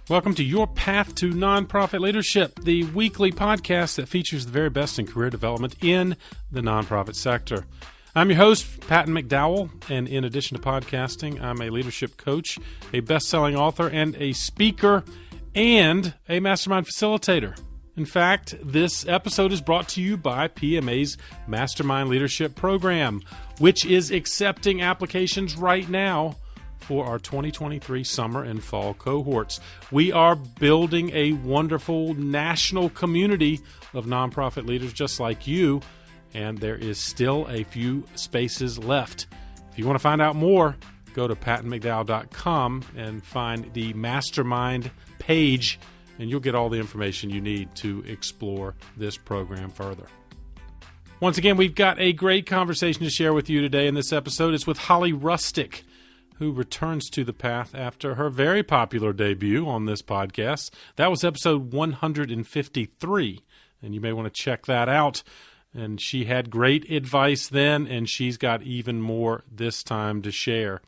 Welcome to Your Path to Nonprofit Leadership, the weekly podcast that features the very best in career development in the nonprofit sector. I'm your host, Patton McDowell, and in addition to podcasting, I'm a leadership coach, a best-selling author, and a speaker, and a mastermind facilitator. In fact, this episode is brought to you by PMA's Mastermind Leadership Program, which is accepting applications right now for our 2023 summer and fall cohorts. We are building a wonderful national community of nonprofit leaders just like you, and there is still a few spaces left. If you want to find out more, go to pattonmcdowell.com and find the Mastermind page, and you'll get all the information you need to explore this program further. Once again, we've got a great conversation to share with you today in this episode. It's with Holly Rustick, who returns to the path after her very popular debut on this podcast. That was episode 153, and you may want to check that out. And she had great advice then, and she's got even more this time to share.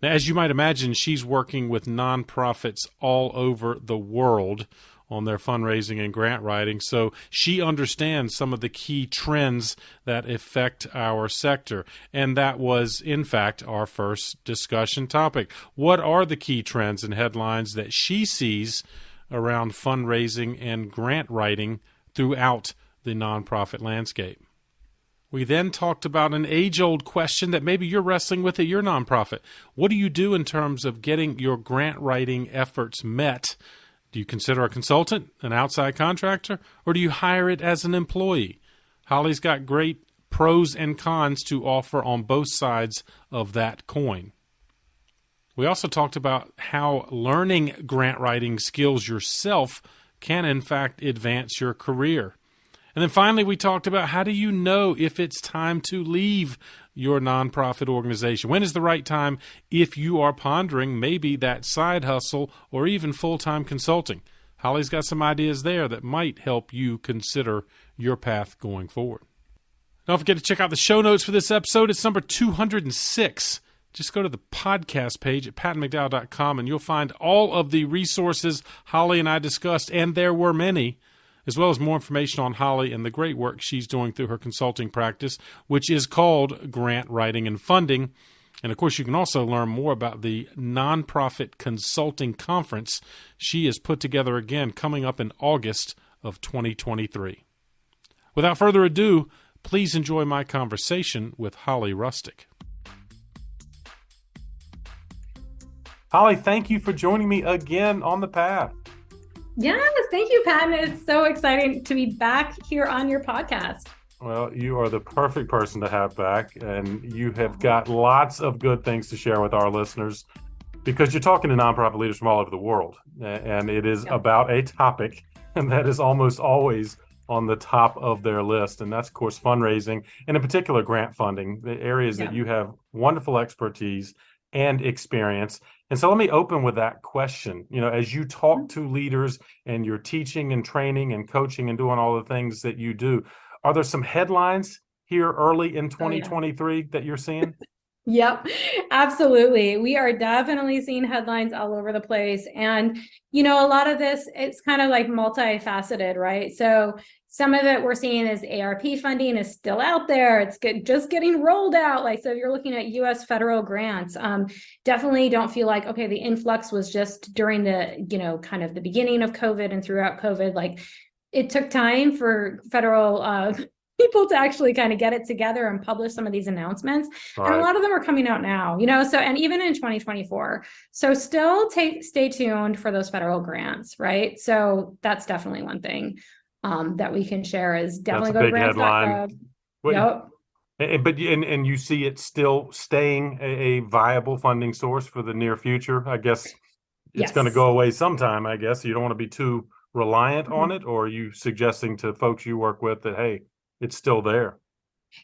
Now, as you might imagine, she's working with nonprofits all over the world on their fundraising and grant writing, so she understands some of the key trends that affect our sector. And that was, in fact, our first discussion topic. What are the key trends and headlines that she sees around fundraising and grant writing throughout the nonprofit landscape? We then talked about an age-old question that maybe you're wrestling with at your nonprofit. What do you do in terms of getting your grant writing efforts met? Do you consider a consultant, an outside contractor, or do you hire it as an employee? Holly's got great pros and cons to offer on both sides of that coin. We also talked about how learning grant writing skills yourself can, in fact, advance your career. And then finally, we talked about how do you know if it's time to leave your nonprofit organization? When is the right time if you are pondering maybe that side hustle or even full-time consulting? Holly's got some ideas there that might help you consider your path going forward. Don't forget to check out the show notes for this episode. It's number 206. Just go to the podcast page at pattonmcdowell.com and you'll find all of the resources Holly and I discussed, and there were many, as well as more information on Holly and the great work she's doing through her consulting practice, which is called Grant Writing and Funding. And, of course, you can also learn more about the Nonprofit Consulting Conference she has put together again coming up in August of 2023. Without further ado, please enjoy my conversation with Holly Rustick. Holly, thank you for joining me again on the path. Yes, thank you, Patton. It's so exciting to be back here on your podcast. Well, you are the perfect person to have back, and you have got lots of good things to share with our listeners because you're talking to nonprofit leaders from all over the world, and it is about a topic and that is almost always on the top of their list, and that's, of course, fundraising, and in particular, grant funding, the areas that you have wonderful expertise and experience. And so let me open with that question. You know, as you talk to leaders and you're teaching and training and coaching and doing all the things that you do, are there some headlines here early in 2023 that you're seeing? Yep, absolutely. We are definitely seeing headlines all over the place. And, you know, a lot of this, it's kind of like multifaceted, right? So some of it we're seeing is ARP funding is still out there. It's just getting rolled out. Like, so if you're looking at U.S. federal grants, definitely don't feel like, okay, the influx was just during the, you know, kind of the beginning of COVID and throughout COVID. Like, it took time for federal people to actually kind of get it together and publish some of these announcements. Right. And a lot of them are coming out now, you know, so, and even in 2024. So still stay tuned for those federal grants, right? So that's definitely one thing that we can share is definitely go to grants.gov. Yep. But you see it still staying a viable funding source for the near future. I guess it's going to go away sometime, I guess. You don't want to be too reliant on it, or are you suggesting to folks you work with that, hey, it's still there?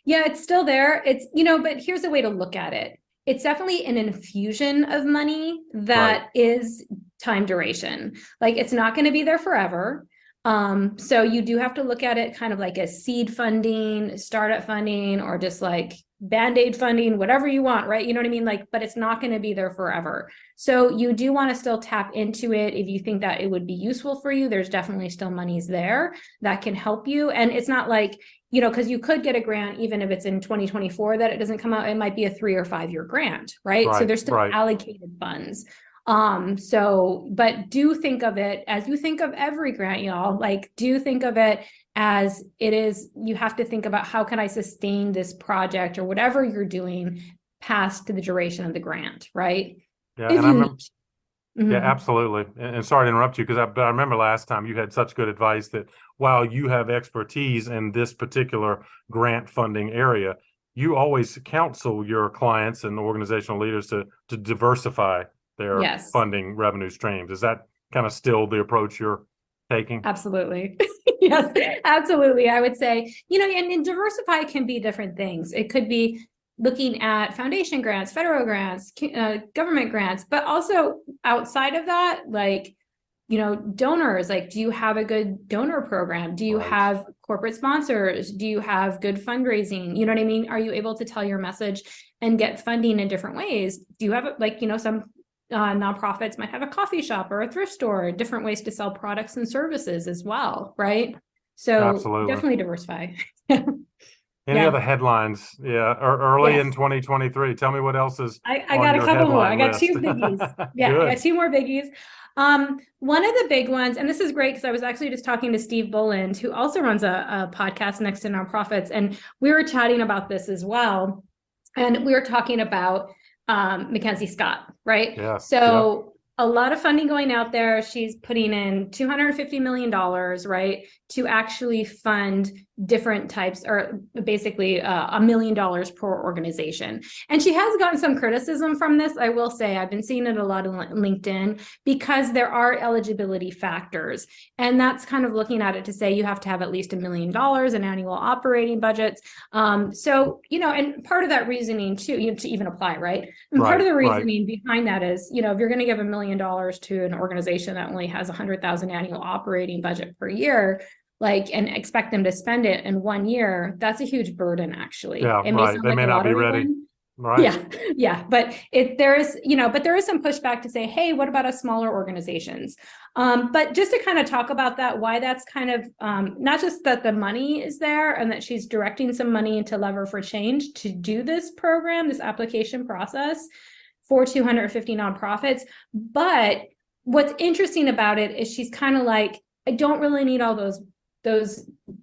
Yeah, it's still there. It's, you know, but here's a way to look at it. It's definitely an infusion of money that is time duration. Like, it's not going to be there forever. So you do have to look at it kind of like a seed funding, startup funding, or just like, Band-Aid funding, whatever you want, right? You know what I mean? Like, but it's not going to be there forever. So you do want to still tap into it. If you think that it would be useful for you, there's definitely still monies there that can help you. And it's not like, because you could get a grant, even if it's in 2024 that it doesn't come out, it might be a 3 or 5 year grant, right? So there's still allocated funds. But do think of it as you think of every grant, y'all, like do think of it as it is. You have to think about, how can I sustain this project or whatever you're doing past the duration of the grant, right? Yeah, and I remember, yeah, absolutely. And sorry to interrupt you, but I remember last time you had such good advice that while you have expertise in this particular grant funding area, you always counsel your clients and organizational leaders to diversify their funding revenue streams. Is that kind of still the approach you're taking? Absolutely. Yes, absolutely. I would say, and diversify can be different things. It could be looking at foundation grants, federal grants, government grants, but also outside of that, like, donors, like, do you have a good donor program? Do you have corporate sponsors? Do you have good fundraising? You know what I mean? Are you able to tell your message and get funding in different ways? Do you have, some nonprofits might have a coffee shop or a thrift store, different ways to sell products and services as well, right? So definitely diversify. Any other headlines? Yeah, early in 2023. Tell me what else is. I got a couple more. I got 2 biggies. Yeah, I got 2 more biggies. One of the big ones, and this is great because I was actually just talking to Steve Boland, who also runs a podcast next to nonprofits, and we were chatting about this as well. And we were talking about Mackenzie Scott, right? Yeah. So a lot of funding going out there. She's putting in $250 million, right, to actually fund different types, or basically $1 million per organization. And she has gotten some criticism from this. I will say I've been seeing it a lot on LinkedIn because there are eligibility factors. And that's kind of looking at it to say you have to have at least $1 million in annual operating budgets. So, and part of that reasoning too, to even apply, right? And part of the reasoning behind that is, if you're going to give $1 million to an organization that only has 100,000 annual operating budget per year, and expect them to spend it in 1 year, that's a huge burden, actually. Yeah, it may sound they like may not be ready. Right. Yeah. But there is some pushback to say, hey, what about us smaller organizations? But just to kind of talk about that, why that's kind of not just that the money is there and that she's directing some money into Lever for Change to do this program, this application process for 250 nonprofits. But what's interesting about it is she's kind of like, I don't really need all those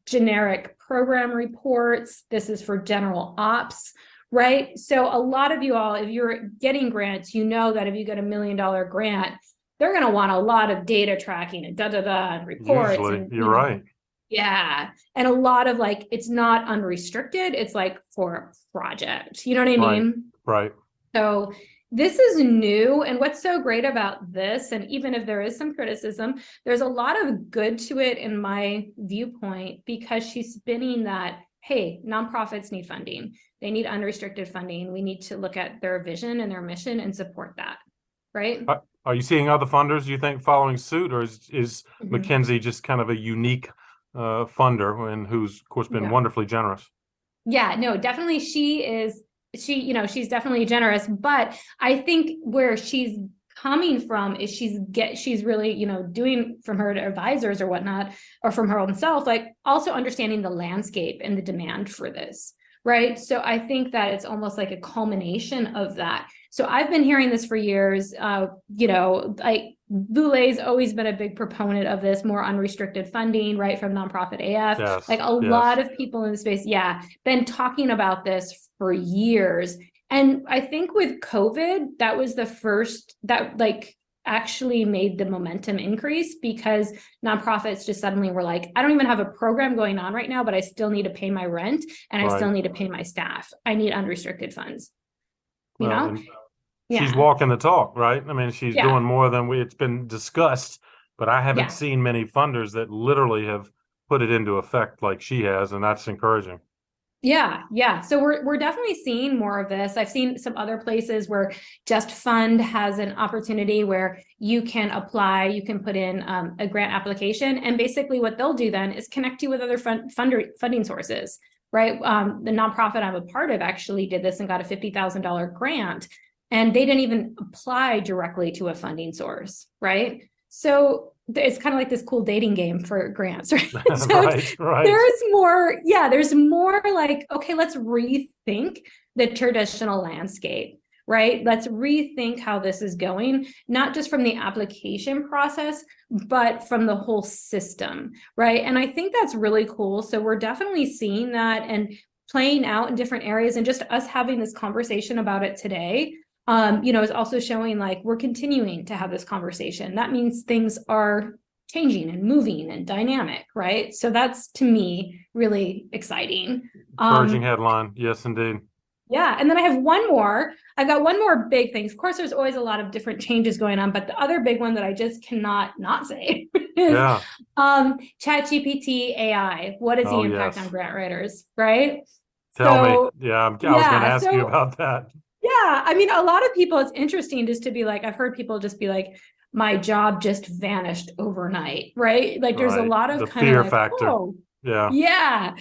generic program reports. This is for general ops, right? So a lot of you all, if you're getting grants, that if you get $1 million grant, they're going to want a lot of data tracking and and reports. Usually, and, you're right. Yeah. And a lot of it's not unrestricted. It's for a project. You know what I mean? Right. So this is new. And what's so great about this, and even if there is some criticism, there's a lot of good to it in my viewpoint, because she's spinning that, hey, nonprofits need funding. They need unrestricted funding. We need to look at their vision and their mission and support that. Right. Are you seeing other funders, you think, following suit, or is Mackenzie just kind of a unique funder and who's, of course, been wonderfully generous? Yeah, no, definitely. She's definitely generous, but I think where she's coming from is she's really, doing from her advisors or whatnot, or from her own self, also understanding the landscape and the demand for this. Right. So I think that it's almost like a culmination of that. So I've been hearing this for years. Boulet's always been a big proponent of this, more unrestricted funding, right, from Nonprofit AF. Yes, lot of people in the space, been talking about this for years. And I think with COVID, that was the first that actually made the momentum increase, because nonprofits just suddenly were like, I don't even have a program going on right now, but I still need to pay my rent and I still need to pay my staff. I need unrestricted funds. She's walking the talk, right? I mean, she's doing more than it's been discussed, but I haven't seen many funders that literally have put it into effect like she has, and that's encouraging. Yeah. So we're definitely seeing more of this. I've seen some other places where Just Fund has an opportunity where you can apply, you can put in a grant application, and basically what they'll do then is connect you with other funding sources. right? The nonprofit I'm a part of actually did this and got a $50,000 grant, and they didn't even apply directly to a funding source, right? So it's kind of like this cool dating game for grants, right? So Right. there's more like, okay, let's rethink the traditional landscape, right? Let's rethink how this is going, not just from the application process, but from the whole system, right? And I think that's really cool. So we're definitely seeing that and playing out in different areas, and just us having this conversation about it today, is also showing like we're continuing to have this conversation. That means things are changing and moving and dynamic, right? So that's, to me, really exciting. Encouraging headline. Yes, indeed. Yeah. And then I have one more. I've got one more big thing. Of course, there's always a lot of different changes going on, but the other big one that I just cannot not say is ChatGPT AI. What is the impact on grant writers, right? Tell me. Yeah, I was going to ask you about that. Yeah, I mean, a lot of people, it's interesting just to be like, I've heard people just be like, my job just vanished overnight, right? Like there's a lot of the kind fear of like, factor. oh, yeah.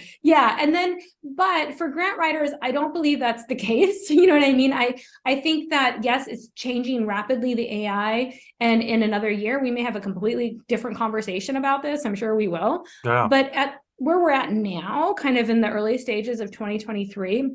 And then, but for grant writers, I don't believe that's the case. You know what I mean? I think that, yes, it's changing rapidly, the AI, and in another year, we may have a completely different conversation about this. I'm sure we will. Yeah. But at where we're at now, kind of in the early stages of 2023,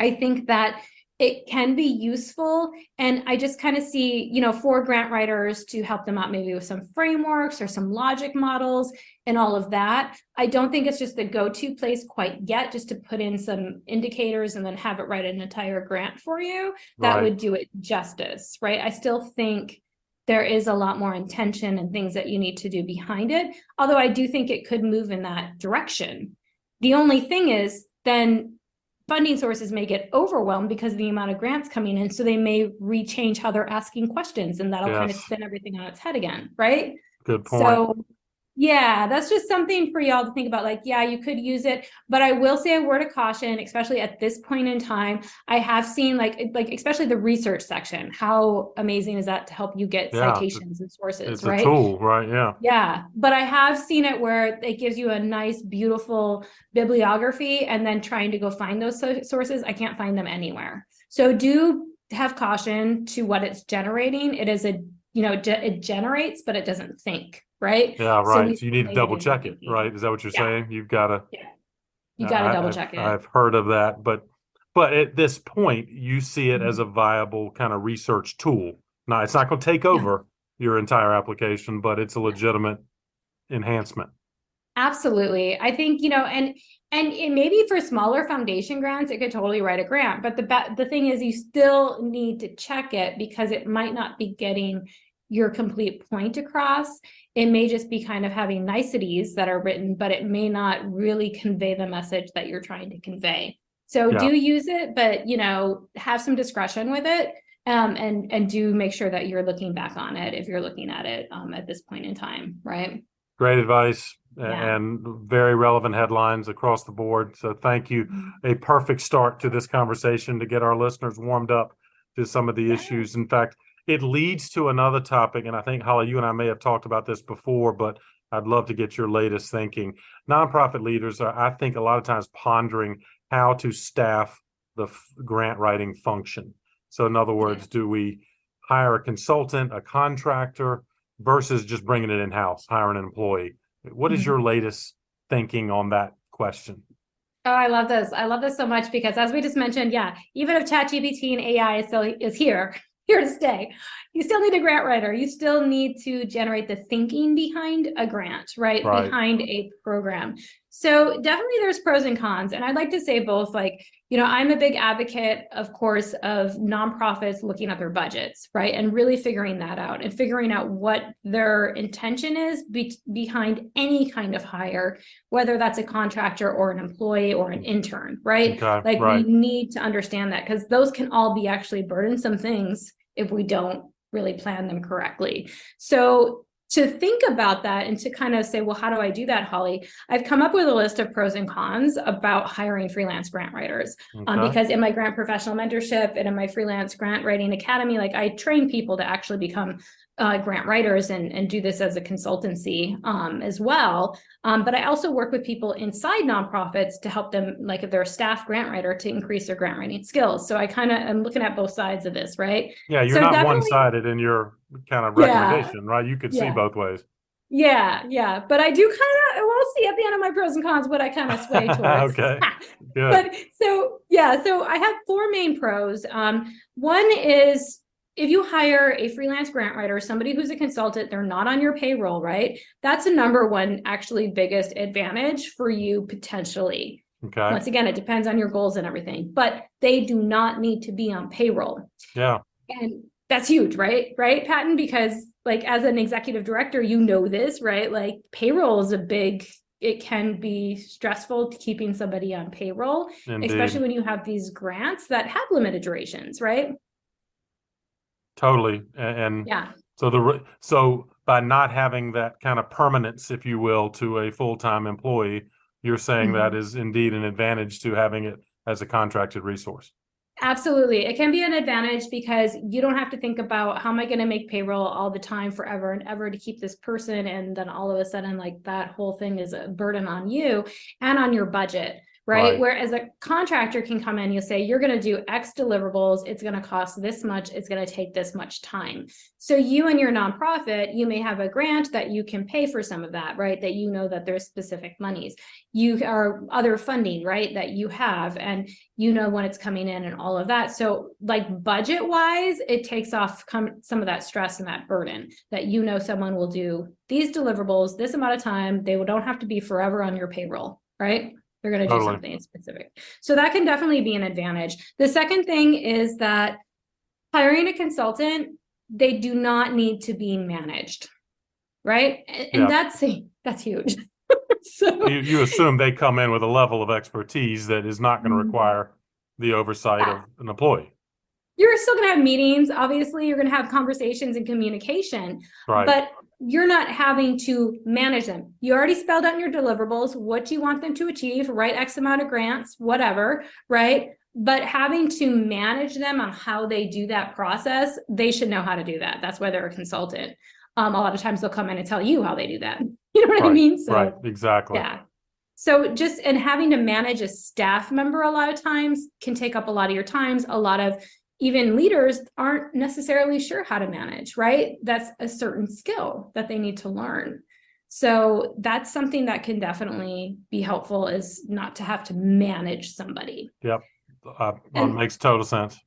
I think that it can be useful. And I just kind of see, for grant writers to help them out maybe with some frameworks or some logic models and all of that. I don't think it's just the go-to place quite yet, just to put in some indicators and then have it write an entire grant for you. That would do it justice, right? I still think there is a lot more intention and things that you need to do behind it. Although I do think it could move in that direction. The only thing is then funding sources may get overwhelmed because of the amount of grants coming in. So they may rechange how they're asking questions, and that'll kind of spin everything on its head again, right? Good point. So yeah, that's just something for y'all to think about. Like, yeah, you could use it, but I will say a word of caution, especially at this point in time. I have seen like especially the research section. How amazing is that to help you get citations and sources, it's right? It's a tool, right? Yeah. Yeah, but I have seen it where it gives you a nice, beautiful bibliography, and then trying to go find those sources, I can't find them anywhere. So do have caution to what it's generating. It is it generates, but it doesn't think. Right? Yeah, right. So you need to double check it, right? Is that what you're saying? You've got to. Yeah. You got to double check it. I've heard of that, but at this point, you see it as a viable kind of research tool. Now, it's not going to take over your entire application, but it's a legitimate enhancement. Absolutely. I think, and maybe for smaller foundation grants, it could totally write a grant. But the thing is, you still need to check it, because it might not be getting your complete point across. It may just be kind of having niceties that are written, but it may not really convey the message that you're trying to convey. So do use it, but have some discretion with it, and do make sure that you're looking back on it if you're looking at it at this point in time, right? Great advice and very relevant headlines across the board. So thank you. A perfect start to this conversation to get our listeners warmed up to some of the issues. In fact, it leads to another topic, and I think, Holly, you and I may have talked about this before, but I'd love to get your latest thinking. Nonprofit leaders are, I think, a lot of times pondering how to staff the grant writing function. So in other words, do we hire a consultant, a contractor, versus just bringing it in-house, hiring an employee? What is your latest thinking on that question? Oh, I love this. I love this so much, because as we just mentioned, even if ChatGPT and AI is here to stay, you still need a grant writer. You still need to generate the thinking behind a grant, right? Behind a program. So definitely there's pros and cons. And I'd like to say both, I'm a big advocate, of course, of nonprofits looking at their budgets, right? And really figuring that out, and figuring out what their intention is behind any kind of hire, whether that's a contractor or an employee or an intern, right? We need to understand that, because those can all be actually burdensome things if we don't really plan them correctly. So to think about that and to kind of say, well, how do I do that, Holly? I've come up with a list of pros and cons about hiring freelance grant writers, because in my grant professional mentorship and in my freelance grant writing academy, I train people to actually become grant writers and do this as a consultancy as well. But I also work with people inside nonprofits to help them, like if they're a staff grant writer, to increase their grant writing skills. So I kind of am looking at both sides of this, right? Yeah, you're So not definitely, one-sided in your kind of yeah, recommendation, right? You could see yeah. both ways. Yeah. But I do kind of, we'll see at the end of my pros and cons what I kind of sway towards. Okay, good. But so I have four main pros. One is if you hire a freelance grant writer, somebody who's a consultant, they're not on your payroll, right? That's a number one, actually biggest advantage for you potentially. Okay. Once again, it depends on your goals and everything, but they do not need to be on payroll. Yeah. And that's huge, right? Right, Patton? Because like as an executive director, you know this, right? Like payroll is it can be stressful to keeping somebody on payroll, Indeed. especially when you have these grants that have limited durations, right? Totally. And Yeah. so by not having that kind of permanence, if you will, to a full-time employee, you're saying that is indeed an advantage to having it as a contracted resource. Absolutely. It can be an advantage because you don't have to think about how am I going to make payroll all the time forever and ever to keep this person. And then all of a sudden, like that whole thing is a burden on you and on your budget. Right. Whereas a contractor can come in, you'll say, you're going to do X deliverables. It's going to cost this much. It's going to take this much time. So you and your nonprofit, you may have a grant that you can pay for some of that, right? That you know that there's specific monies. You are other funding, right? That you have, and you know when it's coming in and all of that. So like budget wise, it takes off some of that stress and that burden that you know someone will do these deliverables, this amount of time. They don't have to be forever on your payroll, right? They're going to do something specific. So that can definitely be an advantage. The second thing is that hiring a consultant, they do not need to be managed, right? And that's huge. So you assume they come in with a level of expertise that is not going to require the oversight of an employee. You're still going to have meetings. Obviously, you're going to have conversations and communication, but you're not having to manage them. You already spelled out in your deliverables what you want them to achieve, write X amount of grants, whatever, right? But having to manage them on how they do that process, they should know how to do that. That's why they're a consultant. A lot of times they'll come in and tell you how they do that. You know what I mean? So, exactly. Yeah. So and having to manage a staff member a lot of times can take up a lot of your times. A lot of even leaders aren't necessarily sure how to manage, right? That's a certain skill that they need to learn. So that's something that can definitely be helpful, is not to have to manage somebody. Yep. Makes total sense.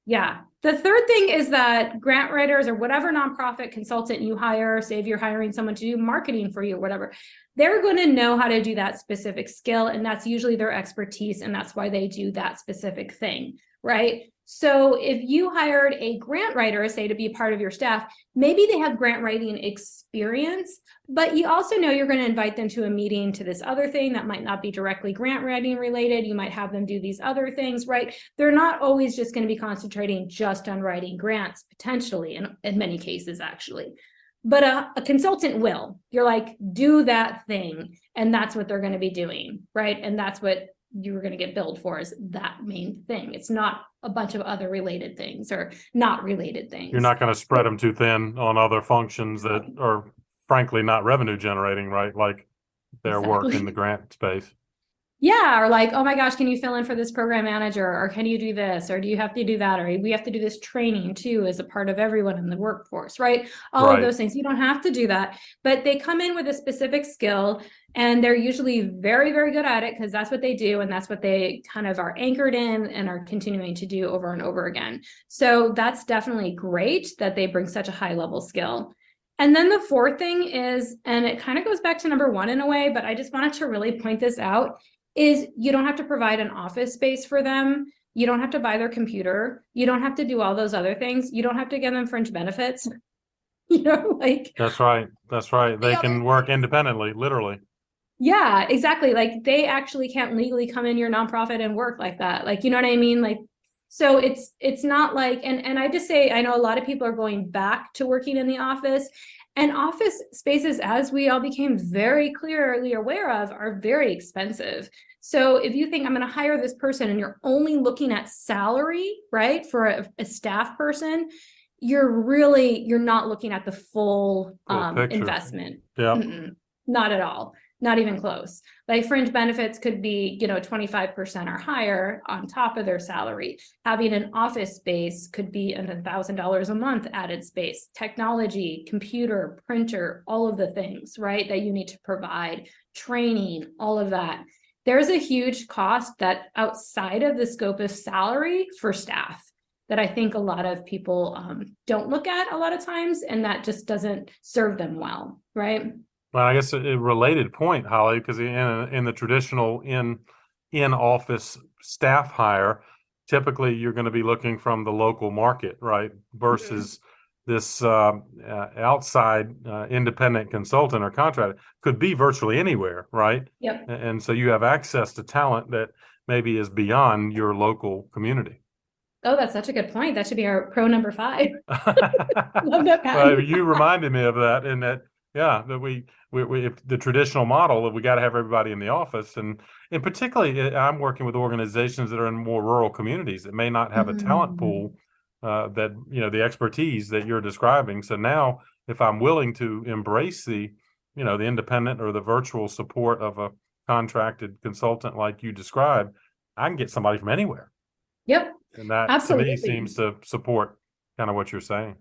Yeah. The third thing is that grant writers or whatever nonprofit consultant you hire, say if you're hiring someone to do marketing for you or whatever, they're going to know how to do that specific skill. And that's usually their expertise. And that's why they do that specific thing, right? So if you hired a grant writer, say to be part of your staff, maybe they have grant writing experience, but you also know you're going to invite them to a meeting to this other thing that might not be directly grant writing related. You might have them do these other things, right? They're not always just going to be concentrating just on writing grants, potentially, in many cases, actually. But a consultant will. You're like, do that thing. And that's what they're going to be doing, right? And that's what you're going to get billed for, is that main thing. It's not a bunch of other related things or not related things. You're not going to spread them too thin on other functions that are frankly not revenue generating, right? Like their work in the grant space. Yeah. Or like, oh my gosh, can you fill in for this program manager? Or can you do this? Or do you have to do that? Or we have to do this training too, as a part of everyone in the workforce, right? All of those things. You don't have to do that, but they come in with a specific skill and they're usually very, very good at it because that's what they do. And that's what they kind of are anchored in and are continuing to do over and over again. So that's definitely great that they bring such a high level skill. And then the fourth thing is, and it kind of goes back to number one in a way, but I just wanted to really point this out, is you don't have to provide an office space for them. You don't have to buy their computer. You don't have to do all those other things. You don't have to give them fringe benefits. That's right. They can work independently, literally. Yeah, exactly. Like they actually can't legally come in your nonprofit and work like that. Like, you know what I mean? Like, so it's not like, and I just say, I know a lot of people are going back to working in the office, and office spaces, as we all became very clearly aware of, are very expensive. So if you think I'm going to hire this person and you're only looking at salary, right, for a staff person, you're not looking at the full picture. investment. Yeah. Not at all. Not even close. Like fringe benefits could be, 25% or higher on top of their salary. Having an office space could be $1,000 a month added space, technology, computer, printer, all of the things, right, that you need to provide, training, all of that. There's a huge cost that outside of the scope of salary for staff that I think a lot of people don't look at a lot of times, and that just doesn't serve them well, right? Well, I guess a related point, Holly, because in the traditional in-office staff hire, typically you're going to be looking from the local market, right? Versus this outside independent consultant or contractor could be virtually anywhere, right? Yep. And so you have access to talent that maybe is beyond your local community. Oh, that's such a good point. That should be our pro number 5. Love that, well, you reminded me of that, in that, yeah, that we if the traditional model that we got to have everybody in the office, and particularly I'm working with organizations that are in more rural communities that may not have a talent pool that, the expertise that you're describing. So now, if I'm willing to embrace the independent or the virtual support of a contracted consultant like you described, I can get somebody from anywhere. Yep. And that absolutely. To me seems to support kind of what you're saying.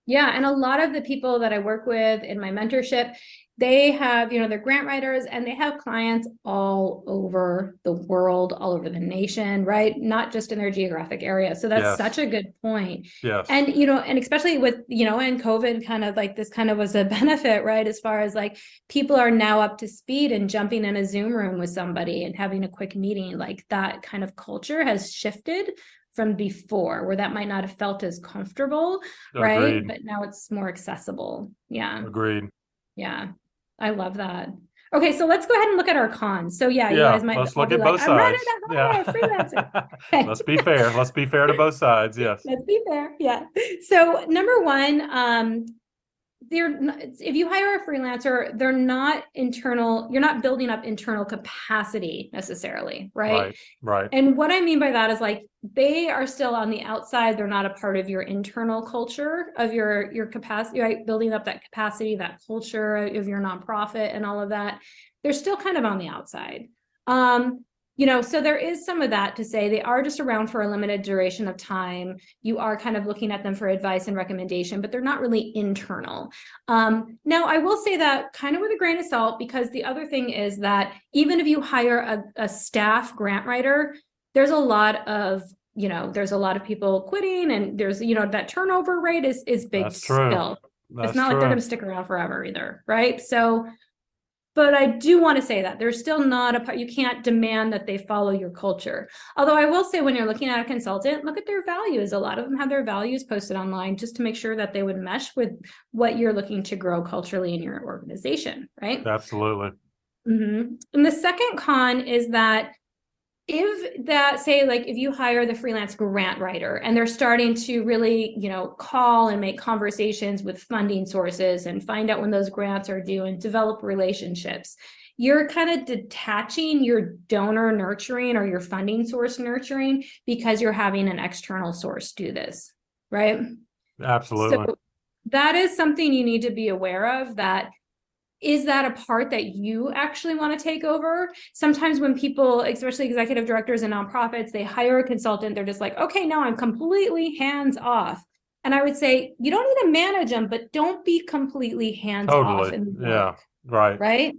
Yeah. And a lot of the people that I work with in my mentorship, they have, they're grant writers and they have clients all over the world, all over the nation, right? Not just in their geographic area. So that's such a good point. Yes. And, and especially with, and COVID, kind of like this kind of was a benefit, right? As far as like people are now up to speed and jumping in a Zoom room with somebody and having a quick meeting, like that kind of culture has shifted from before, where that might not have felt as comfortable, right? Agreed. But now it's more accessible. Yeah. Agreed. Yeah. I love that. Okay, so let's go ahead and look at our cons. So yeah, you guys might let's look at both sides. I'm ready to hire a freelancer. Okay. Let's be fair. Let's be fair to both sides. Yes. Let's be fair. Yeah. So number one, if you hire a freelancer, they're not internal, you're not building up internal capacity necessarily, right? Right. And what I mean by that is like they are still on the outside, they're not a part of your internal culture of your capacity, right? Building up that capacity, that culture of your nonprofit and all of that. They're still kind of on the outside. So there is some of that to say they are just around for a limited duration of time. You are kind of looking at them for advice and recommendation, but they're not really internal. Now, I will say that kind of with a grain of salt, because the other thing is that even if you hire a staff grant writer, there's a lot of people quitting, and there's, that turnover rate is big. That's true. Still. That's it's not true. Like they're going to stick around forever either, right? So, but I do want to say that there's still not a part, you can't demand that they follow your culture. Although I will say when you're looking at a consultant, look at their values. A lot of them have their values posted online just to make sure that they would mesh with what you're looking to grow culturally in your organization, right? Absolutely. And the second con is that if you hire the freelance grant writer and they're starting to really, call and make conversations with funding sources and find out when those grants are due and develop relationships, you're kind of detaching your donor nurturing or your funding source nurturing because you're having an external source do this, right? Absolutely. So that is something you need to be aware of, that is that a part that you actually want to take over? Sometimes when people, especially executive directors and nonprofits, they hire a consultant, they're just like, okay, now I'm completely hands off. And I would say, you don't need to manage them, but don't be completely hands off. Yeah, right. Right.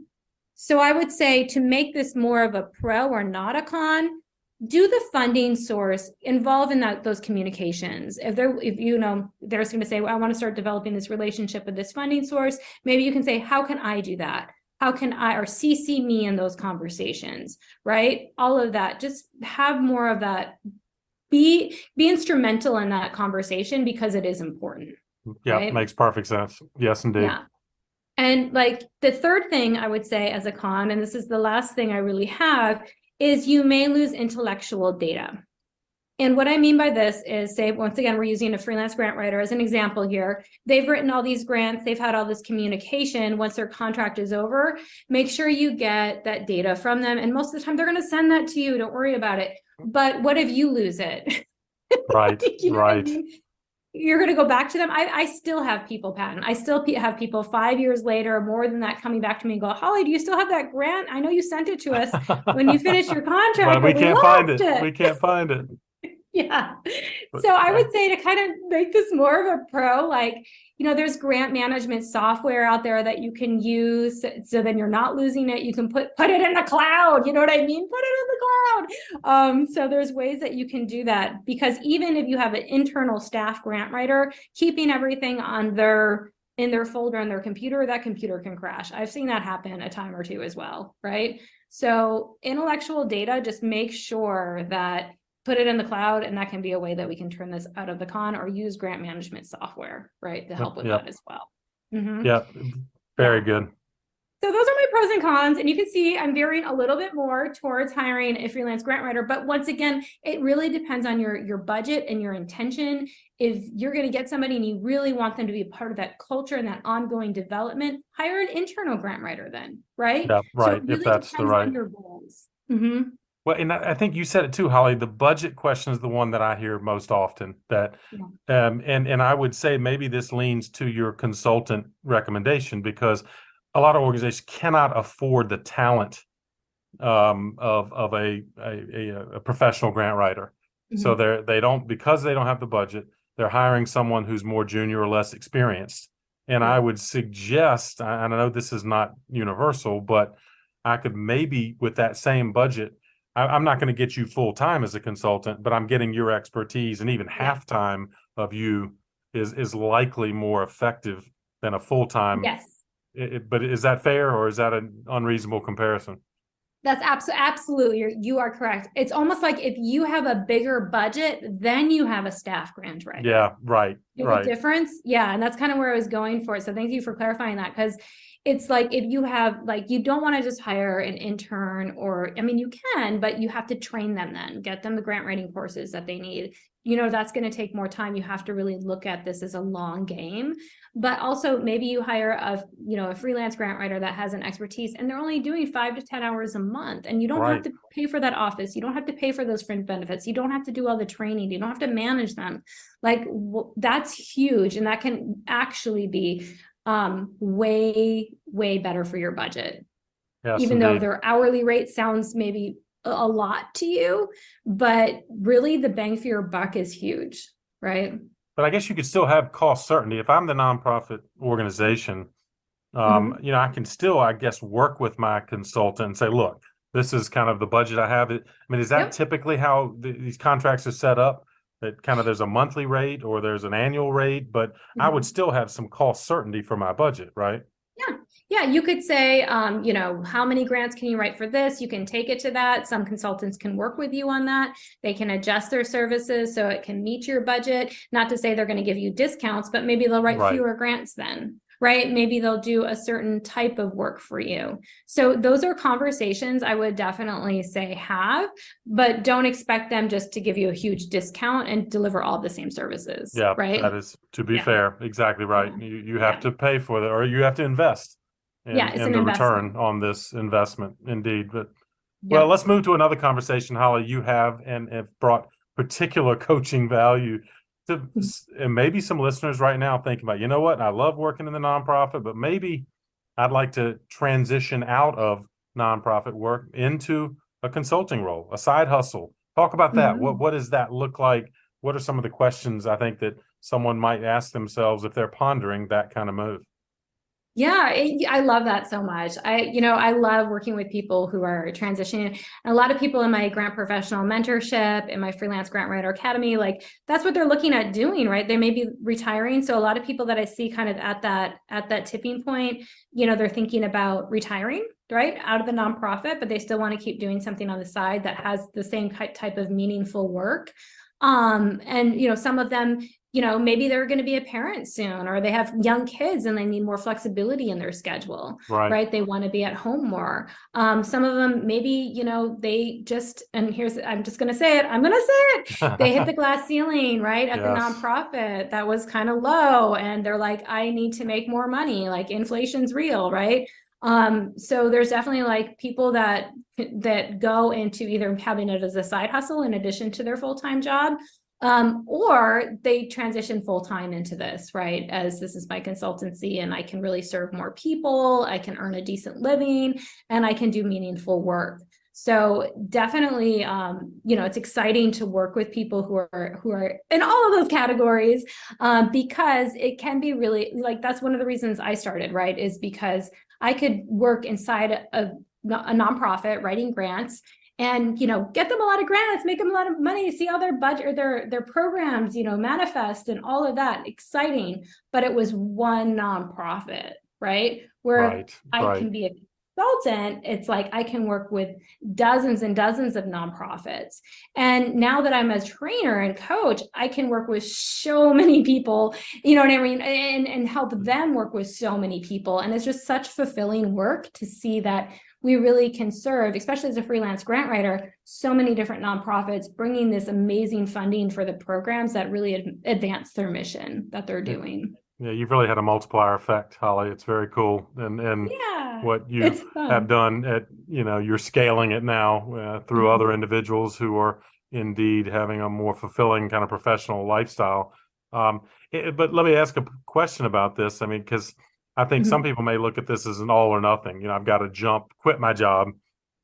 So I would say, to make this more of a pro or not a con, do the funding source involve in those communications. If they're going to say, well, I want to start developing this relationship with this funding source, maybe you can say, how can I do that? How can I, or CC me in those conversations, right? All of that, just have more of that, be instrumental in that conversation, because it is important. Yeah, right? Makes perfect sense. Yes, indeed. Yeah. And like the third thing I would say as a con, and this is the last thing I really have, is you may lose intellectual data. And what I mean by this is, say, once again, we're using a freelance grant writer as an example here. They've written all these grants, they've had all this communication. Once their contract is over, make sure you get that data from them. And most of the time they're going to send that to you. Don't worry about it. But what if you lose it? Right, right. I mean? you're going to go back to them. I still have people, Patton. I still have people 5 years later, more than that, coming back to me and go, Holly, do you still have that grant? I know you sent it to us when you finished your contract, But we but we can't find lost it. it. We can't find it. Yeah. But, So I would say to kind of make this more of a pro, like, there's grant management software out there that you can use. So then you're not losing it. You can put it in the cloud. You know what I mean? Put it in the cloud. So there's ways that you can do that, because even if you have an internal staff grant writer, keeping everything in their folder on their computer, that computer can crash. I've seen that happen a time or two as well, right? So intellectual data, just make sure that put it in the cloud, and that can be a way that we can turn this out of the con, or use grant management software, right, to help with that as well. Yeah, very good. So those are my pros and cons, and you can see I'm veering a little bit more towards hiring a freelance grant writer, but once again, it really depends on your budget and your intention. If you're going to get somebody and you really want them to be a part of that culture and that ongoing development, hire an internal grant writer then, right? Yeah, right. So it really if that's depends the right on your goals. Well, and I think you said it too, Holly. The budget question is the one that I hear most often. That, and I would say maybe this leans to your consultant recommendation, because a lot of organizations cannot afford the talent of a professional grant writer. So they don't, because they don't have the budget, they're hiring someone who's more junior or less experienced. And I would suggest, and I know this is not universal, but I could maybe, with that same budget, I'm not going to get you full time as a consultant, but I'm getting your expertise, and even half time of you is likely more effective than a full time. Yes. But is that fair, or is that an unreasonable comparison? That's absolutely, you are correct. It's almost like if you have a bigger budget, then you have a staff grant writer. Yeah, right. The difference. Yeah, and that's kind of where I was going for it. So thank you for clarifying that, because it's like, if you have, like, you don't want to just hire an intern, or, I mean, you can, but you have to train them, then get them the grant writing courses that they need. That's going to take more time. You have to really look at this as a long game. But also, maybe you hire a freelance grant writer that has an expertise, and they're only doing 5 to 10 hours a month, and you don't have to pay for that office. You don't have to pay for those fringe benefits. You don't have to do all the training. You don't have to manage them. Like, that's huge, and that can actually be way better for your budget. Yes, even though their hourly rate sounds maybe a lot to you, but really the bang for your buck is huge, right? But I guess you could still have cost certainty. If I'm the nonprofit organization, I can still, I guess, work with my consultant and say, look, this is kind of the budget I have. I mean, is that typically how these contracts are set up? That kind of, there's a monthly rate or there's an annual rate, but I would still have some cost certainty for my budget, right? Yeah, you could say, how many grants can you write for this? You can take it to that. Some consultants can work with you on that. They can adjust their services so it can meet your budget. Not to say they're going to give you discounts, but maybe they'll write fewer grants then, right? Maybe they'll do a certain type of work for you. So those are conversations I would definitely say have, but don't expect them just to give you a huge discount and deliver all the same services. Yeah, right. That is, to be fair, exactly right. You have to pay for it, or you have to invest in the return on this investment. Indeed. But well, let's move to another conversation, Holly. You have brought particular coaching value to, and maybe some listeners right now thinking about, you know what, I love working in the nonprofit, but maybe I'd like to transition out of nonprofit work into a consulting role, a side hustle. Talk about that. What does that look like? What are some of the questions I think that someone might ask themselves if they're pondering that kind of move? Yeah, I love that so much. I love working with people who are transitioning. And a lot of people in my grant professional mentorship, in my freelance grant writer academy, like, that's what they're looking at doing, right? They may be retiring. So a lot of people that I see kind of at that tipping point, they're thinking about retiring, right, out of the nonprofit, but they still want to keep doing something on the side that has the same type of meaningful work. And some of them, maybe they're going to be a parent soon, or they have young kids and they need more flexibility in their schedule, right? They want to be at home more. Some of them, maybe, they just, and I'm just going to say it, they hit the glass ceiling, right, at the nonprofit that was kind of low, and they're like, I need to make more money, like, inflation's real, right? So there's definitely, like, people that go into either having it as a side hustle in addition to their full-time job, Or they transition full-time into this, right? As this is my consultancy and I can really serve more people, I can earn a decent living, and I can do meaningful work. So definitely, it's exciting to work with people who are in all of those categories, because it can be really, like, that's one of the reasons I started, right? Is because I could work inside of a nonprofit writing grants and, get them a lot of grants, make them a lot of money, see all their budget or their programs, manifest and all of that. Exciting. But it was one nonprofit, right? Where I can be a consultant, it's like I can work with dozens and dozens of nonprofits. And now that I'm a trainer and coach, I can work with so many people, you know what I mean? And help them work with so many people. And it's just such fulfilling work to see that we really can serve, especially as a freelance grant writer, so many different nonprofits, bringing this amazing funding for the programs that really advance their mission that they're doing. Yeah, you've really had a multiplier effect, Holly. It's very cool. And yeah, what you have done you're scaling it now through other individuals who are indeed having a more fulfilling kind of professional lifestyle. But let me ask a question about this. I mean, because I think some people may look at this as an all or nothing. I've got to quit my job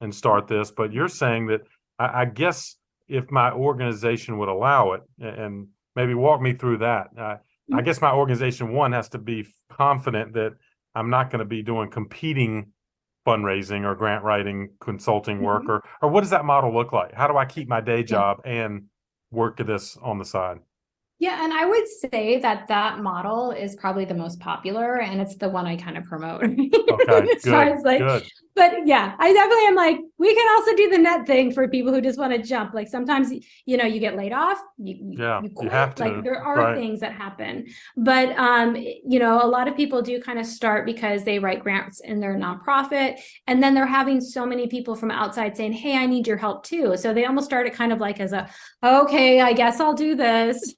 and start this. But you're saying that I guess if my organization would allow it, and maybe walk me through that. I guess my organization, one, has to be confident that I'm not going to be doing competing fundraising or grant writing consulting work, or what does that model look like? How do I keep my day job and work at this on the side? Yeah, and I would say that model is probably the most popular, and it's the one I kind of promote. Okay, good. But yeah, I definitely am like, we can also do the net thing for people who just want to jump. Like sometimes, you get laid off, you quit. Have to. Like there are things that happen. But, a lot of people do kind of start because they write grants in their nonprofit, and then they're having so many people from outside saying, hey, I need your help too. So they almost start it kind of like as okay, I guess I'll do this.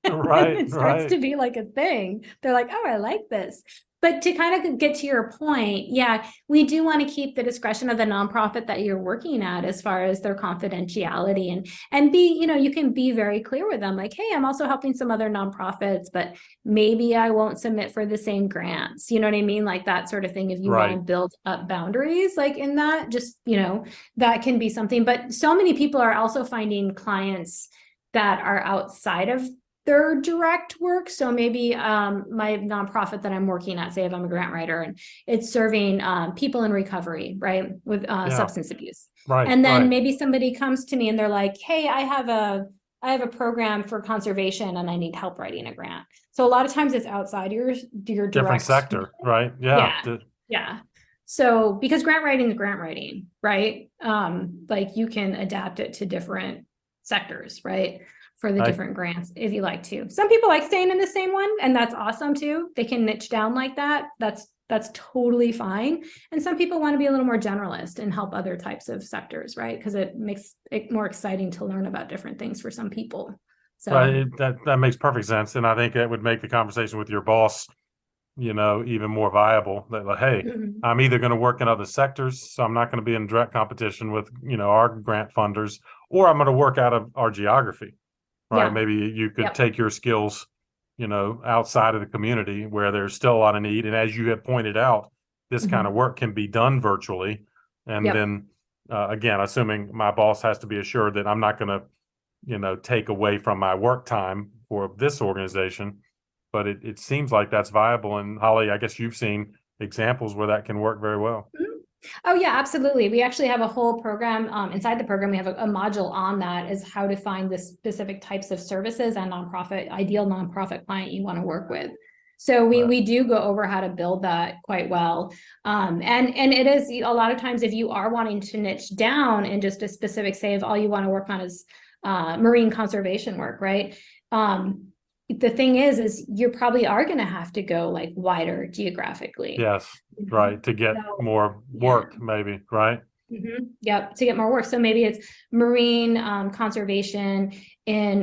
Right. It starts to be like a thing. They're like, oh, I like this. But to kind of get to your point, yeah, we do want to keep the discretion of the nonprofit that you're working at as far as their confidentiality and be, you can be very clear with them, like, hey, I'm also helping some other nonprofits, but maybe I won't submit for the same grants. You know what I mean? Like that sort of thing. If you want to build up boundaries, like in that, just, that can be something. But so many people are also finding clients that are outside of their direct work. So maybe my nonprofit that I'm working at, say if I'm a grant writer and it's serving people in recovery, right, with substance abuse. And then maybe somebody comes to me and they're like, hey, I have a program for conservation and I need help writing a grant. So a lot of times it's outside your direct different sector, right? Yeah. So because grant writing is grant writing, right? Like you can adapt it to different sectors, right? For the different grants, if you like to. Some people like staying in the same one, and that's awesome too. They can niche down like that. That's totally fine. And some people want to be a little more generalist and help other types of sectors, right? Because it makes it more exciting to learn about different things for some people. So that makes perfect sense. And I think that would make the conversation with your boss, even more viable. That like, hey, I'm either going to work in other sectors, so I'm not going to be in direct competition with, our grant funders, or I'm going to work out of our geography. Right. Maybe you could take your skills, outside of the community where there's still a lot of need. And as you have pointed out, this kind of work can be done virtually. And then, again, assuming my boss has to be assured that I'm not going to, take away from my work time for this organization. But it seems like that's viable. And Holly, I guess you've seen examples where that can work very well. Oh yeah, absolutely. We actually have a whole program inside the program. We have a module on that is how to find the specific types of services and ideal nonprofit client you want to work with. So we do go over how to build that quite well. And it is a lot of times if you are wanting to niche down in just a specific, say if all you want to work on is marine conservation work, right? The thing is you probably are going to have to go like wider geographically. Yes, right. To get more work, maybe, right? Yep, to get more work. So maybe it's marine conservation in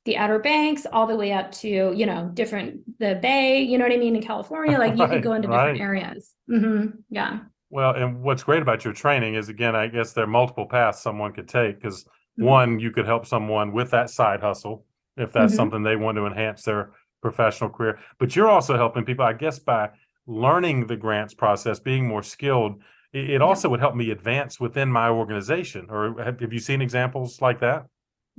the Outer Banks all the way up to, the Bay, you know what I mean, in California, like you could go into different areas. Yeah. Well, and what's great about your training is, again, I guess there are multiple paths someone could take because one, you could help someone with that side hustle if that's Mhm. something they want to enhance their professional career. But you're also helping people, I guess, by learning the grants process, being more skilled. It Yep. also would help me advance within my organization. Or have you seen examples like that?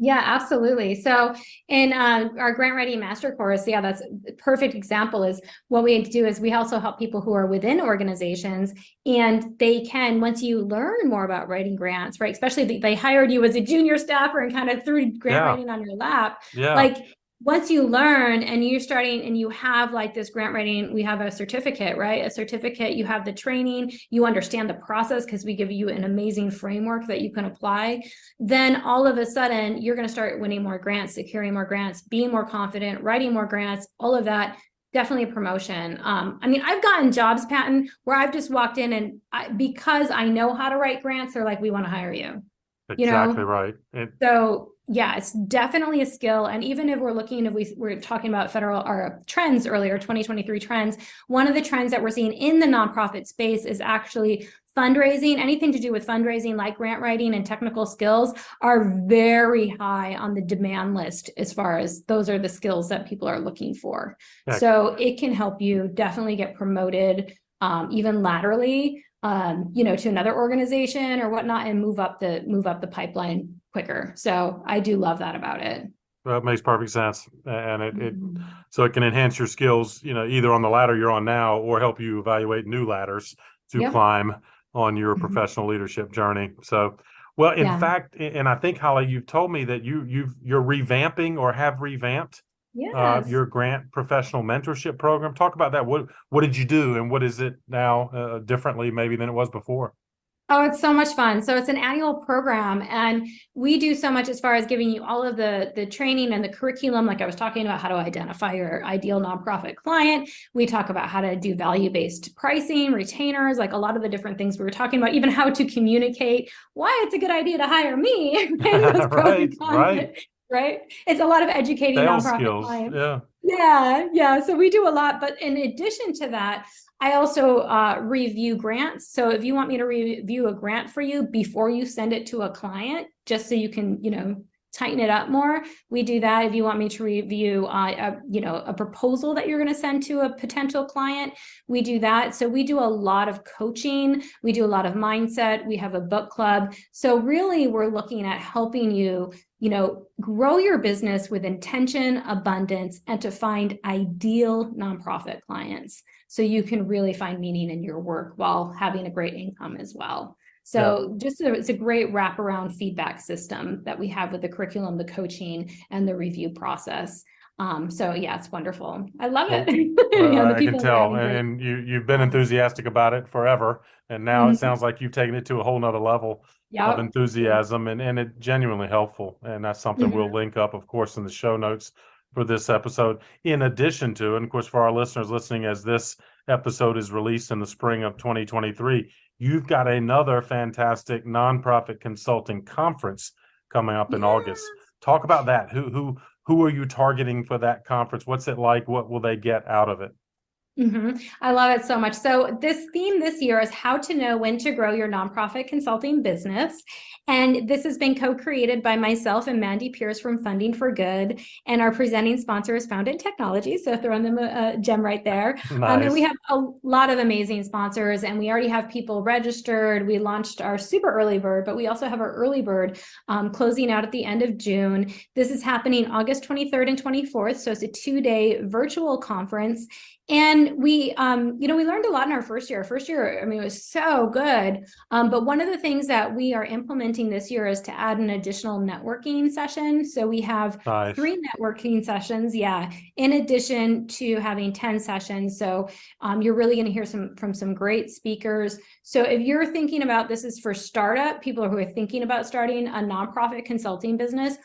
Yeah, absolutely. So in our grant writing master course, yeah, that's a perfect example is what we do is we also help people who are within organizations, and they can, once you learn more about writing grants, right? Especially they hired you as a junior staffer and kind of threw grant Yeah, writing on your lap. yeah, Like once you learn and you're starting and you have like this grant writing, we have a certificate, right? A certificate, you have the training, you understand the process because we give you an amazing framework that you can apply. Then all of a sudden you're going to start winning more grants, securing more grants, being more confident, writing more grants, all of that. Definitely a promotion. I mean, I've gotten jobs, Patton, where I've just walked in and because I know how to write grants, they're like, we want to hire you, you exactly know? right. So yeah, it's definitely a skill. And even if we're looking, if we're talking about federal or trends earlier, 2023 trends, one of the trends that we're seeing in the nonprofit space is actually fundraising. Anything to do with fundraising, like grant writing and technical skills, are very high on the demand list as far as those are the skills that people are looking for. Yeah, So it can help you definitely get promoted, even laterally, to another organization or whatnot, and move up the pipeline quicker. So I do love that about it. that makes perfect sense. And it Mhm. so it can enhance your skills, either on the ladder you're on now or help you evaluate new ladders to Yep. climb on your Mhm. professional leadership journey. So, well, in Yeah. fact, and I think Holly, you've told me that you're revamping or have revamped Yes. your grant professional mentorship program. Talk about that. What did you do, and what is it now differently maybe than it was before? Oh, it's so much fun. So it's an annual program, and we do so much as far as giving you all of the training and the curriculum. Like I was talking about how to identify your ideal nonprofit client. We talk about how to do value-based pricing, retainers, like a lot of the different things we were talking about, even how to communicate why it's a good idea to hire me, right? Those pros Right, and cons, right. right? It's a lot of educating Sales nonprofit skills. clients. Yeah. Yeah, yeah. So we do a lot, but in addition to that, I also review grants. So if you want me to review a grant for you before you send it to a client, just so you can, tighten it up more, we do that. If you want me to review, a proposal that you're going to send to a potential client, we do that. So we do a lot of coaching. We do a lot of mindset. We have a book club. So really, we're looking at helping you grow your business with intention, abundance, and to find ideal nonprofit clients. So you can really find meaning in your work while having a great income as well. Yeah. So it's a great wraparound feedback system that we have with the curriculum, the coaching, and the review process. So yeah, it's wonderful. I love it. Well, well, The I can people are tell, having great and you've been times. enthusiastic about it forever, and now it Mhm. sounds like you've taken it to a whole nother level of Yep. enthusiasm, and it genuinely helpful. And that's something we'll Mhm. link up, of course, in the show notes for this episode. In addition to, and of course, for our listeners listening, as this episode is released in the spring of 2023, you've got another fantastic nonprofit consulting conference coming up in Yeah. August. Talk about that. Who are you targeting for that conference? What's it like? What will they get out of it? I love it so much. So this theme this year is how to know when to grow your nonprofit consulting business. And this has been co-created by myself and Mandy Pierce from Funding for Good. And our presenting sponsor is Founded Technology. So throwing them a gem right there. And we Nice. have a lot of amazing sponsors, and we already have people registered. We launched our super early bird, but we also have our early bird closing out at the end of June. This is happening August 23rd and 24th. So it's a 2-day virtual conference. And we learned a lot in our first year. First year, I mean, it was so good. But one of the things that we are implementing this year is to add an additional networking session. So we have Nice. 3 networking sessions, yeah, in addition to having 10 sessions. So you're really going to hear from some great speakers. So if you're thinking about, this is for startup people who are thinking about starting a nonprofit consulting business,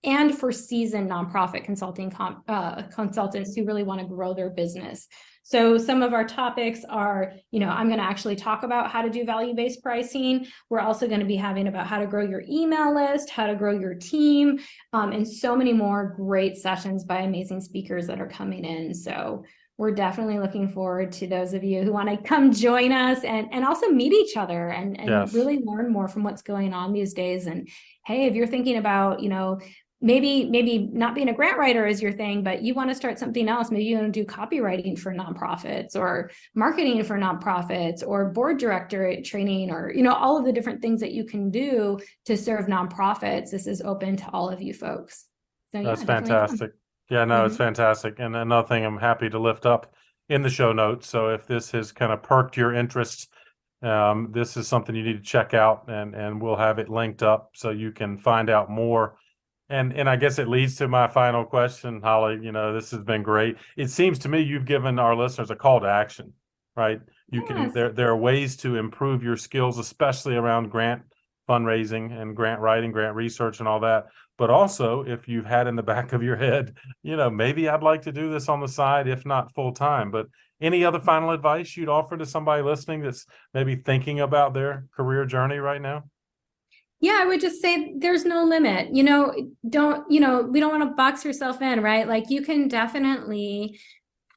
and for seasoned nonprofit consultants who really want to grow their business. So some of our topics are, I'm going to actually talk about how to do value-based pricing. We're also going to be having about how to grow your email list, how to grow your team, and so many more great sessions by amazing speakers that are coming in. So we're definitely looking forward to those of you who want to come join us and also meet each other and Yes. really learn more from what's going on these days. And hey, if you're thinking about, maybe not being a grant writer is your thing, but you want to start something else. Maybe you want to do copywriting for nonprofits or marketing for nonprofits or board director training or, all of the different things that you can do to serve nonprofits. This is open to all of you folks. So yeah, That's definitely come. fantastic. Yeah, no, it's fantastic. And another thing I'm happy to lift up in the show notes. So if this has kind of perked your interest, this is something you need to check out, and we'll have it linked up so you can find out more. And I guess it leads to my final question, Holly. This has been great. It seems to me you've given our listeners a call to action, right? Yes. There are ways to improve your skills, especially around grant fundraising and grant writing, grant research, and all that. But also, if you've had in the back of your head, maybe I'd like to do this on the side, if not full time. But any other final advice you'd offer to somebody listening that's maybe thinking about their career journey right now? Yeah, I would just say there's no limit. We don't want to box yourself in, right? Like you can definitely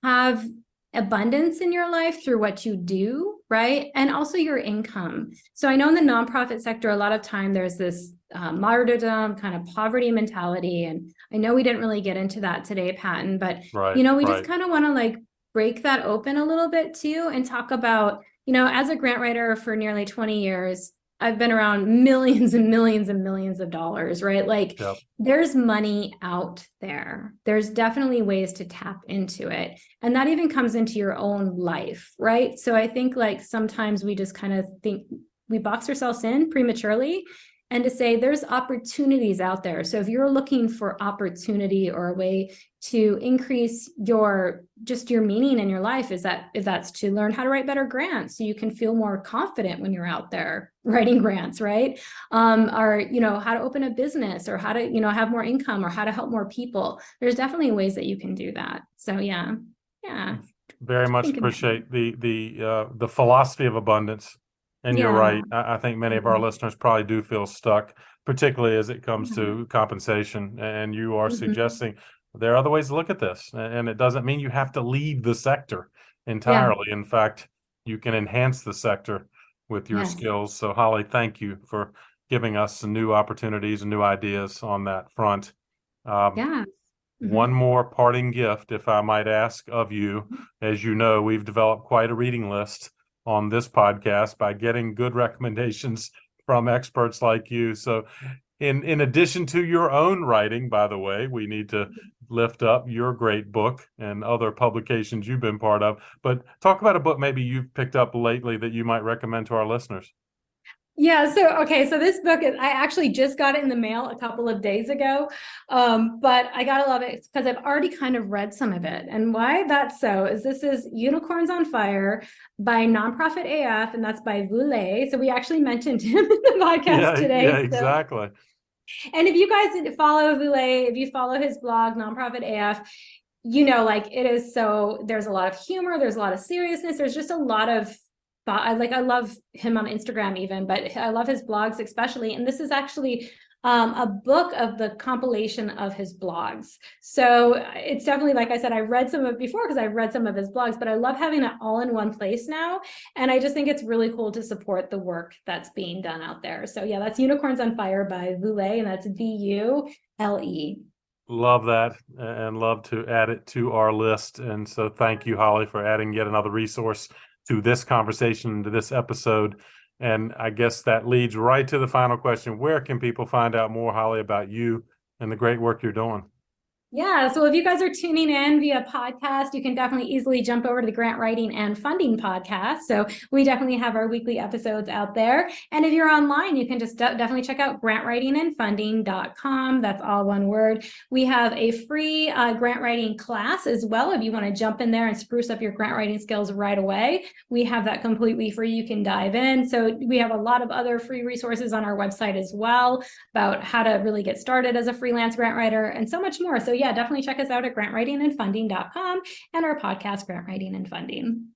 have abundance in your life through what you do, right? And also your income. So I know in the nonprofit sector, a lot of time there's this martyrdom kind of poverty mentality. And I know we didn't really get into that today, Patton, but Right, we just kind of want to like break that open a little bit too and talk about, as a grant writer for nearly 20 years, I've been around millions and millions and millions of dollars, right? Like Yep. There's money out there. There's definitely ways to tap into it. And that even comes into your own life, right? So I think like sometimes we just kind of think we box ourselves in prematurely, and to say there's opportunities out there. So if you're looking for opportunity or a way to increase your meaning in your life, if that's to learn how to write better grants so you can feel more confident when you're out there writing grants, right? Or how to open a business or how to have more income or how to help more people. There's definitely ways that you can do that. So yeah. Very much appreciate the philosophy of abundance. And you're right. I think many of our listeners probably do feel stuck, particularly as it comes to compensation. And you are suggesting there are other ways to look at this. And it doesn't mean you have to leave the sector entirely. In fact, you can enhance the sector with your skills. So Holly, thank you for giving us some new opportunities and new ideas on that front. One more parting gift, if I might ask of you. As you know, we've developed quite a reading list on this podcast by getting good recommendations from experts like you. So in addition to your own writing, by the way, we need to lift up your great book and other publications you've been part of. But talk about a book maybe you've picked up lately that you might recommend to our listeners. Yeah. So this book I actually just got it in the mail a couple of days ago. But I gotta love it because I've already kind of read some of it. And why that's so is this is Unicorns on Fire by Nonprofit AF, and that's by Voulet. So we actually mentioned him in the podcast today. Yeah, exactly. And if you guys follow Voulet, if you follow his blog, Nonprofit AF, like it is there's a lot of humor, there's a lot of seriousness, there's just a lot of I love him on Instagram even, but I love his blogs especially. And this is actually a book of the compilation of his blogs. So it's definitely, like I said, I read some of it before because I've read some of his blogs, but I love having it all in one place now. And I just think it's really cool to support the work that's being done out there. So yeah, that's Unicorns on Fire by Voulet, and that's Vule. Love that and love to add it to our list. And so thank you, Holly, for adding yet another resource to this conversation, to this episode. And I guess that leads right to the final question. Where can people find out more, Holly, about you and the great work you're doing? Yeah, so if you guys are tuning in via podcast, you can definitely easily jump over to the Grant Writing and Funding podcast. So we definitely have our weekly episodes out there. And if you're online, you can just definitely check out grantwritingandfunding.com. That's all one word. We have a free grant writing class as well. If you want to jump in there and spruce up your grant writing skills right away, we have that completely free. You can dive in. So we have a lot of other free resources on our website as well about how to really get started as a freelance grant writer and so much more. So yeah, definitely check us out at grantwritingandfunding.com and our podcast, Grant Writing and Funding.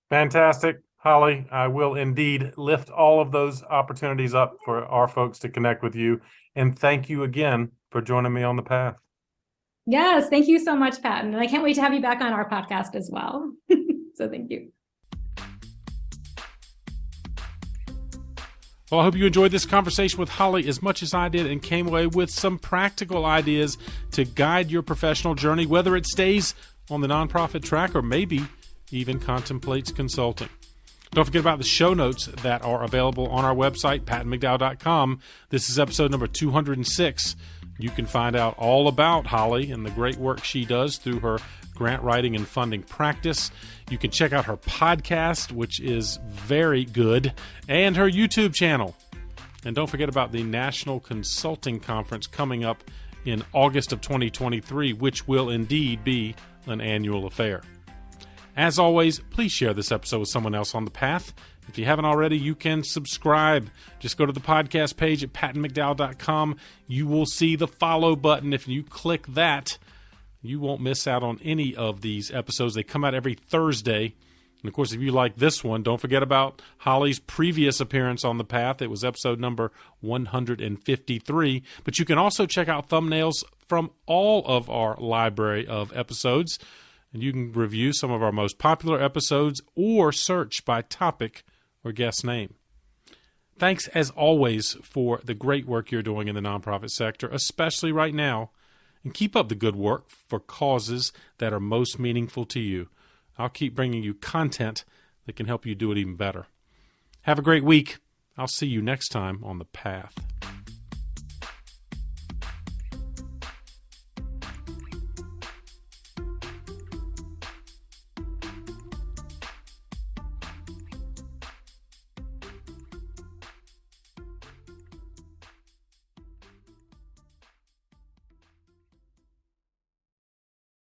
Fantastic. Holly, I will indeed lift all of those opportunities up for our folks to connect with you. And thank you again for joining me on the path. Yes, thank you so much, Patton. And I can't wait to have you back on our podcast as well. So thank you. Well, I hope you enjoyed this conversation with Holly as much as I did and came away with some practical ideas to guide your professional journey, whether it stays on the nonprofit track or maybe even contemplates consulting. Don't forget about the show notes that are available on our website, pattonmcdowell.com. This is episode number 206. You can find out all about Holly and the great work she does through her grant writing and funding practice. You can check out her podcast, which is very good, and her YouTube channel. And don't forget about the National Consulting Conference coming up in August of 2023, which will indeed be an annual affair. As always, please share this episode with someone else on the path. If you haven't already, you can subscribe. Just go to the podcast page at pattonmcdowell.com. You will see the follow button. If you click that, you won't miss out on any of these episodes. They come out every Thursday. And, of course, if you like this one, don't forget about Holly's previous appearance on the path. It was episode number 153. But you can also check out thumbnails from all of our library of episodes. And you can review some of our most popular episodes or search by topic or guest name. Thanks, as always, for the great work you're doing in the nonprofit sector, especially right now. And keep up the good work for causes that are most meaningful to you. I'll keep bringing you content that can help you do it even better. Have a great week. I'll see you next time on The Path.